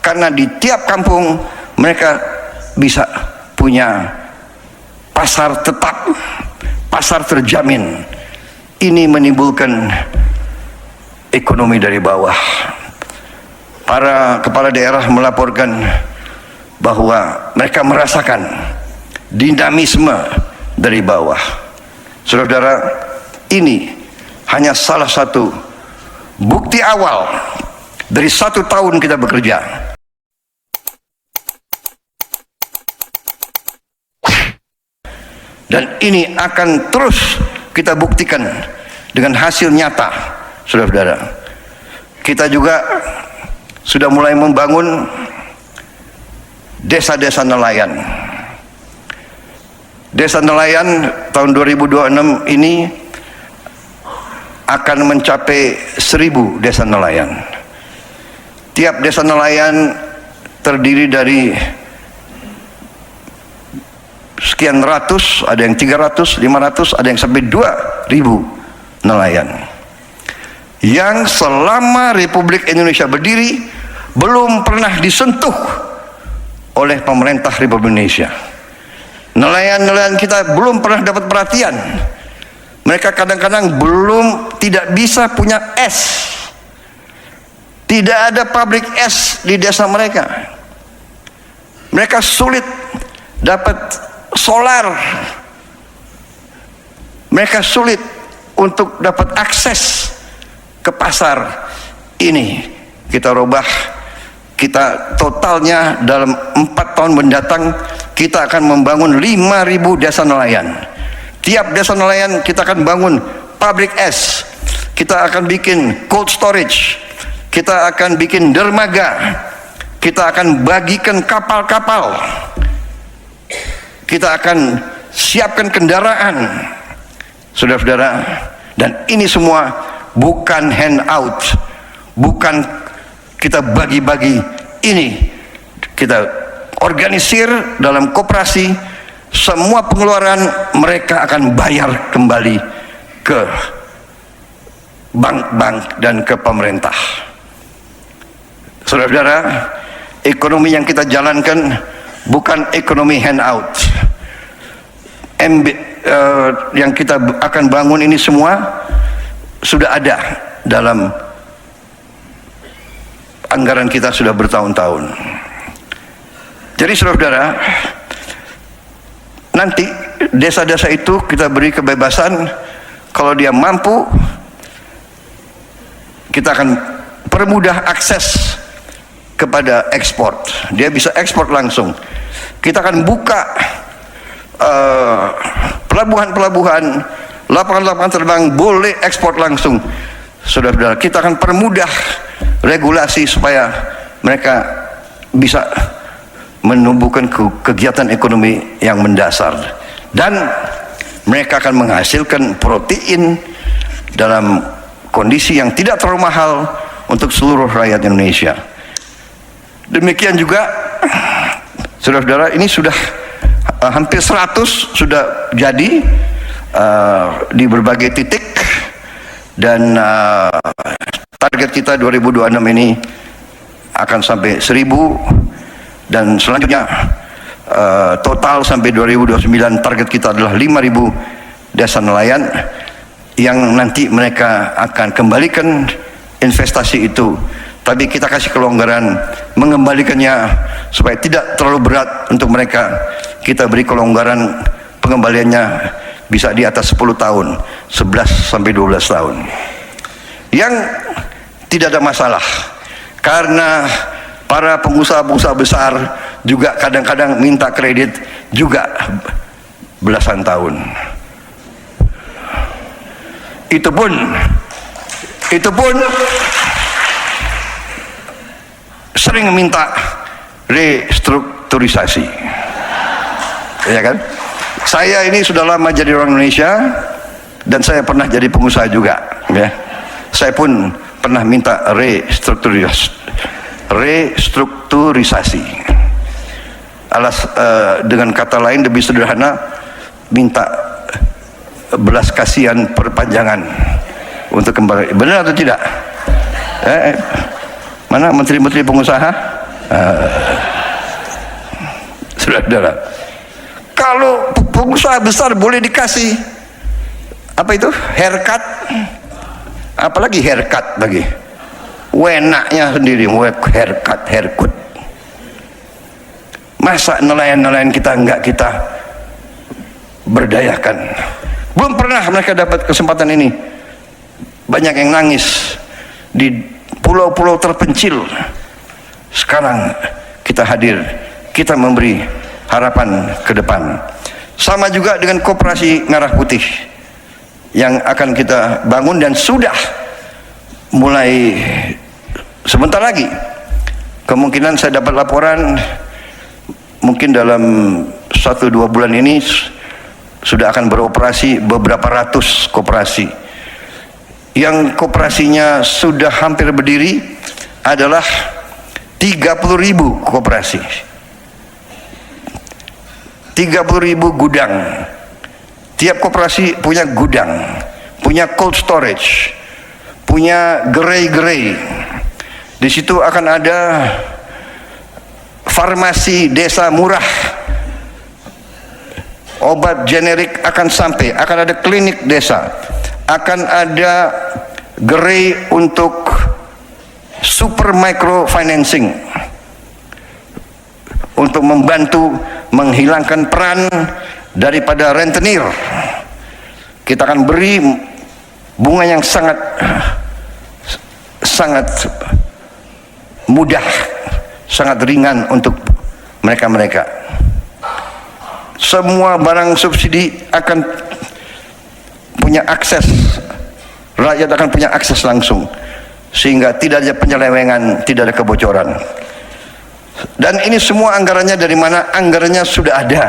karena di tiap kampung mereka bisa punya pasar tetap, pasar terjamin. Ini menimbulkan ekonomi dari bawah. Para kepala daerah melaporkan bahwa mereka merasakan dinamisme dari bawah. Saudara-saudara, ini hanya salah satu bukti awal dari 1 tahun kita bekerja. Dan ini akan terus kita buktikan dengan hasil nyata, saudara-saudara. Kita juga sudah mulai membangun desa-desa nelayan. Desa nelayan tahun 2026 ini akan mencapai 1000 desa nelayan. Tiap desa nelayan terdiri dari sekian ratus, ada yang 300, 500, ada yang sampai 2000 nelayan yang selama Republik Indonesia berdiri belum pernah disentuh oleh pemerintah Republik Indonesia. Nelayan-nelayan kita belum pernah dapat perhatian. Mereka kadang-kadang tidak bisa punya es. Tidak ada pabrik es di desa mereka. Mereka sulit dapat solar. Mereka sulit untuk dapat akses ke pasar. Ini kita robah. Kita totalnya dalam 4 tahun mendatang kita akan membangun 5.000 desa nelayan. Tiap desa nelayan kita akan bangun pabrik es. Kita akan bikin cold storage. Kita akan bikin dermaga. Kita akan bagikan kapal-kapal. Kita akan siapkan kendaraan, saudara-saudara. Dan ini semua bukan handout, bukan kita bagi-bagi. Ini kita organisir dalam koperasi. Semua pengeluaran mereka akan bayar kembali ke bank-bank dan ke pemerintah. Saudara-saudara, ekonomi yang kita jalankan bukan ekonomi handout. Yang kita akan bangun ini semua sudah ada dalam anggaran kita sudah bertahun-tahun. Jadi saudara-saudara, nanti desa-desa itu kita beri kebebasan. Kalau dia mampu, kita akan permudah akses kepada ekspor. Dia bisa ekspor langsung. Kita akan buka pelabuhan-pelabuhan, lapangan-lapangan terbang boleh ekspor langsung. Saudara-saudara, kita akan permudah regulasi supaya mereka bisa menumbuhkan kegiatan ekonomi yang mendasar, dan mereka akan menghasilkan protein dalam kondisi yang tidak terlalu mahal untuk seluruh rakyat Indonesia. Demikian juga saudara-saudara, ini sudah hampir 100 sudah jadi di berbagai titik, dan target kita 2026 ini akan sampai 1000, dan selanjutnya total sampai 2029 target kita adalah 5.000 desa nelayan yang nanti mereka akan kembalikan investasi itu. Tapi kita kasih kelonggaran mengembalikannya supaya tidak terlalu berat untuk mereka. Kita beri kelonggaran pengembaliannya bisa di atas 10 tahun, 11 sampai 12 tahun. Yang tidak ada masalah, karena para pengusaha-pengusaha besar juga kadang-kadang minta kredit juga belasan tahun. Itu pun sering minta restrukturisasi, ya kan? Saya ini sudah lama jadi orang Indonesia, dan saya pernah jadi pengusaha juga, ya. Saya pun pernah minta restrukturisasi. Dengan kata lain lebih sederhana, minta belas kasihan perpanjangan untuk kembali. Benar atau tidak? Mana menteri-menteri pengusaha? Saudara-saudara, kalau pengusaha besar boleh dikasih apa itu haircut, apalagi haircut lagi, wenaknya sendiri haircut. Masa nelayan-nelayan kita enggak kita berdayakan? Belum pernah mereka dapat kesempatan ini. Banyak yang nangis di pulau-pulau terpencil. Sekarang kita hadir, kita memberi harapan ke depan. Sama juga dengan Koperasi Merah Putih yang akan kita bangun dan sudah mulai sebentar lagi. Kemungkinan saya dapat laporan mungkin dalam 1-2 bulan ini sudah akan beroperasi beberapa ratus koperasi. Yang koperasinya sudah hampir berdiri adalah 30.000 koperasi, 30.000 gudang. Tiap koperasi punya gudang, punya cold storage, punya gerai-gerai. Di situ akan ada farmasi desa murah, obat generik akan sampai, akan ada klinik desa, akan ada gerai untuk super micro financing untuk membantu menghilangkan peran daripada rentenir. Kita akan beri bunga yang sangat mudah, sangat ringan untuk mereka-mereka. Semua barang subsidi akan punya akses, rakyat akan punya akses langsung, sehingga tidak ada penyelewengan, tidak ada kebocoran. Dan ini semua anggarannya dari mana? Anggarannya sudah ada,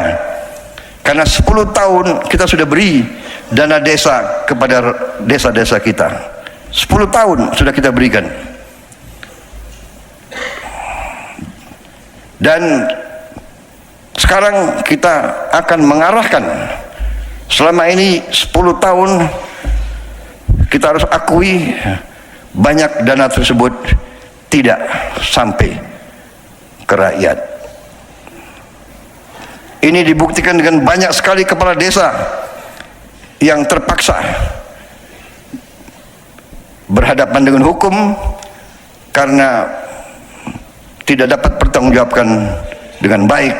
karena 10 tahun kita sudah beri dana desa kepada desa-desa kita. 10 tahun sudah kita berikan. Dan sekarang kita akan mengarahkan, selama ini 10 tahun kita harus akui banyak dana tersebut tidak sampai ke rakyat. Ini dibuktikan dengan banyak sekali kepala desa yang terpaksa berhadapan dengan hukum karena tidak dapat pertanggungjawabkan dengan baik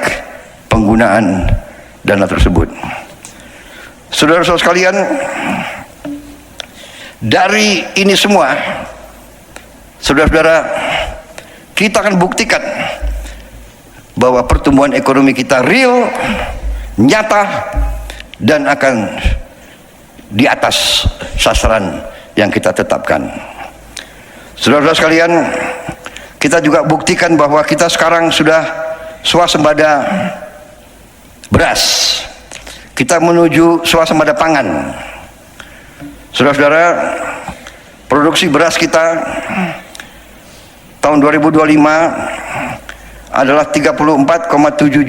penggunaan dana tersebut. Saudara-saudara sekalian, dari ini semua, saudara-saudara, kita akan buktikan bahwa pertumbuhan ekonomi kita real, nyata, dan akan di atas sasaran yang kita tetapkan. Saudara-saudara sekalian, kita juga buktikan bahwa kita sekarang sudah swasembada beras. Kita menuju swasembada pangan. Saudara-saudara, produksi beras kita tahun 2025 adalah 34,7